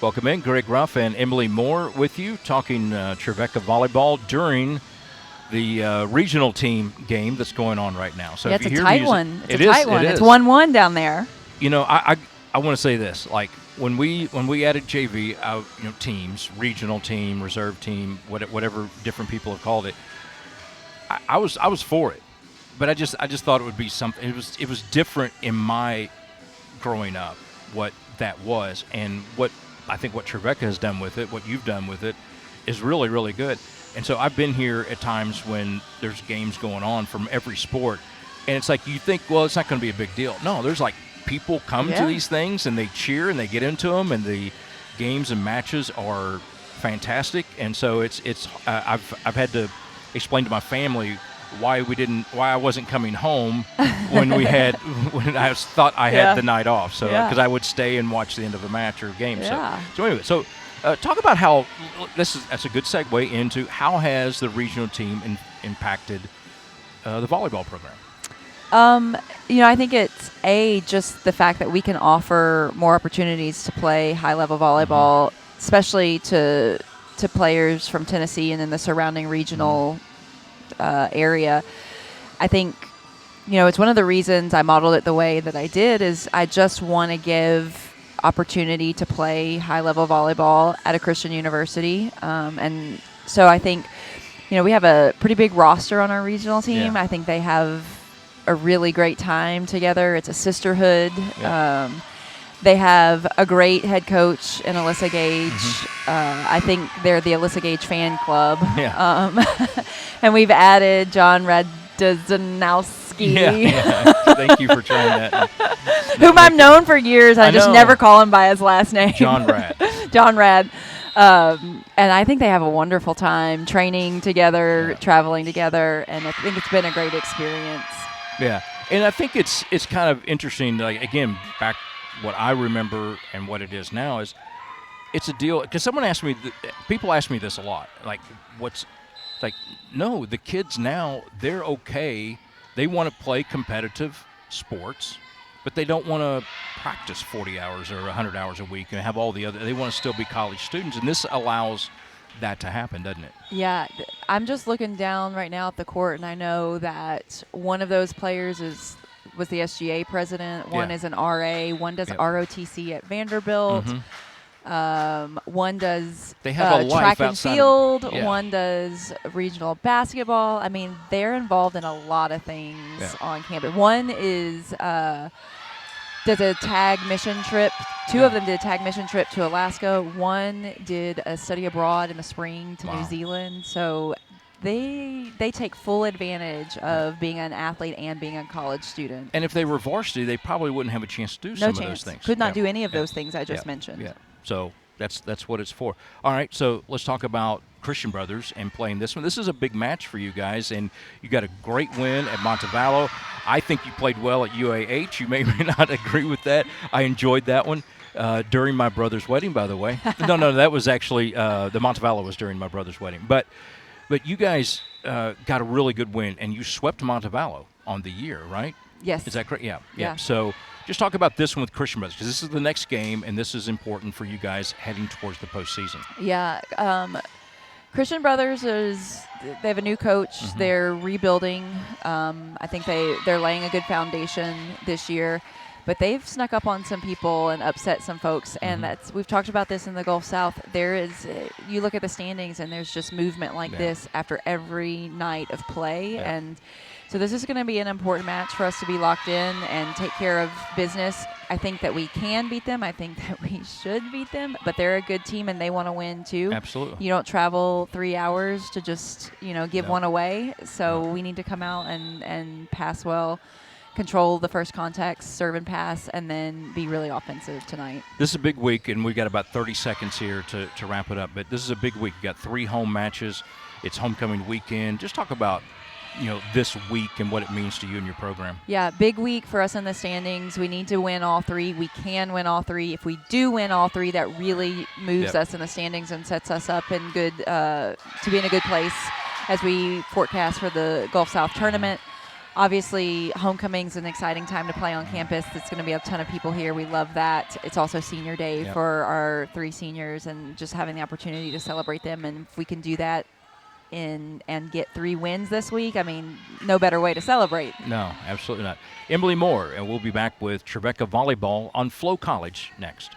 Welcome in. Greg Ruff and Emily Moore with you, talking Trevecca volleyball during the regional team game that's going on right now. So yeah, if it's you a hear tight music, one. It's it a is, tight one. it It's is. 1-1 down there. You know, I want to say this. Like when we added JV, teams, regional team, reserve team, whatever different people have called it, I was for it, but I just thought it would be something. It was different in my growing up, what that was, and what I think what Trevecca has done with it, what you've done with it, is really, really good. And so I've been here at times when there's games going on from every sport, and it's like you think, well, it's not going to be a big deal. No, there's like people come to these things and they cheer and they get into them, and the games and matches are fantastic. And so I've had to explain to my family why I wasn't coming home when when I thought I had the night off. So because I would stay and watch the end of a match or a game. Yeah. So anyway, talk about how that's a good segue into how has the regional team impacted the volleyball program. I think it's just the fact that we can offer more opportunities to play high-level volleyball, especially to players from Tennessee and in the surrounding regional area. I think, it's one of the reasons I modeled it the way that I did is I just want to give opportunity to play high-level volleyball at a Christian university. And so I think, we have a pretty big roster on our regional team. Yeah. I think they have a really great time together. It's a sisterhood. Yeah. They have a great head coach in Alyssa Gage. I think they're the Alyssa Gage fan club. Yeah. And we've added John Radzinowski. Yeah. Thank you for trying that. Whom I've known for years. I just know. never call him by his last name. John Rad. John Rad. And I think they have a wonderful time training together, traveling together, and I think it's been a great experience. Yeah. And I think it's kind of interesting, like, again, back what I remember and what it is now is it's a deal. Because people ask me this a lot, like, no, the kids now, they're okay. They want to play competitive sports, but they don't want to practice 40 hours or 100 hours a week and have all the other. They want to still be college students, and this allows that to happen, doesn't it? Yeah, I'm just looking down right now at the court, and I know that one of those players was the SGA president. One is an RA. One does ROTC at Vanderbilt. One does they have a track and field. Yeah. One does regional basketball. I mean, they're involved in a lot of things on campus. One does a tag mission trip. Two of them did a tag mission trip to Alaska. One did a study abroad in the spring to New Zealand. So they take full advantage of being an athlete and being a college student. And if they were varsity, they probably wouldn't have a chance to do some of those things. Could not do any of those things I just mentioned. Yeah. So that's what it's for. All right, so let's talk about Christian Brothers and playing this one. This is a big match for you guys, and you got a great win at Montevallo. I think you played well at UAH. You may or may not agree with that. I enjoyed that one during my brother's wedding, by the way. No, that was actually the Montevallo was during my brother's wedding. But you guys got a really good win, and you swept Montevallo on the year, right? Yes. Is that correct? Yeah. So just talk about this one with Christian Brothers, because this is the next game, and this is important for you guys heading towards the postseason. Yeah. Christian Brothers they have a new coach. They're rebuilding. I think they're laying a good foundation this year, but they've snuck up on some people and upset some folks. And we've talked about this in the Gulf South. You look at the standings and there's just movement like this after every night of play. Yeah. And so this is going to be an important match for us to be locked in and take care of business. I think that we can beat them. I think that we should beat them, but they're a good team and they want to win too. Absolutely. You don't travel 3 hours to just, give one away. So we need to come out and pass well, control the first contacts, serve and pass, and then be really offensive tonight. This is a big week, and we've got about 30 seconds here to wrap it up. But this is a big week. You got 3 home matches. It's homecoming weekend. Just talk about this week and what it means to you and your program. Yeah, big week for us in the standings. We need to win all 3. We can win all 3. If we do win all 3, that really moves us in the standings and sets us up in to be in a good place as we forecast for the Gulf South tournament. Obviously, homecoming's an exciting time to play on campus. It's going to be a ton of people here. We love that. It's also senior day Yep. for our 3 seniors, and just having the opportunity to celebrate them. And if we can do that and get 3 wins this week, I mean, no better way to celebrate. No, absolutely not. Emily Moore, and we'll be back with Trevecca Volleyball on Flow College next.